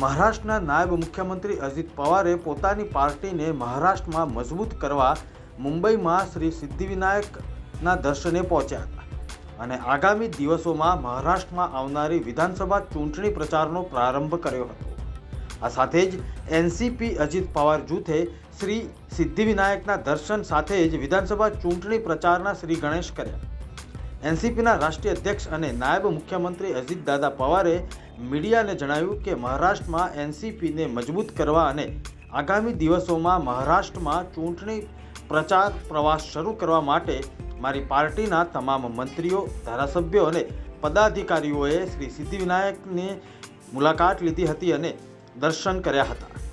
મહારાષ્ટ્રના નાયબ મુખ્યમંત્રી અજિત પવારે પોતાની પાર્ટીને મહારાષ્ટ્રમાં મજબૂત કરવા મુંબઈમાં શ્રી સિદ્ધિવિનાયકના દર્શને પહોંચ્યા હતા અને આગામી દિવસોમાં મહારાષ્ટ્રમાં આવનારી વિધાનસભા ચૂંટણી પ્રચારનો પ્રારંભ કર્યો હતો. આ સાથે જ એનસીપી અજિત પવાર જૂથે શ્રી સિદ્ધિવિનાયકના દર્શન સાથે જ વિધાનસભા ચૂંટણી પ્રચારના શ્રી ગણેશ કર્યા. એનસીપીના રાષ્ટ્રીય અધ્યક્ષ અને નાયબ મુખ્યમંત્રી અજિત દાદા પવારે મીડિયાને જણાવ્યું કે મહારાષ્ટ્રમાં એનસીપીને મજબૂત કરવા અને આગામી દિવસોમાં મહારાષ્ટ્રમાં ચૂંટણી પ્રચાર પ્રવાસ શરૂ કરવા માટે મારી પાર્ટીના તમામ મંત્રીઓ, ધારાસભ્યો અને પદાધિકારીઓએ શ્રી સિદ્ધિવિનાયકની મુલાકાત લીધી હતી અને દર્શન કર્યા હતા.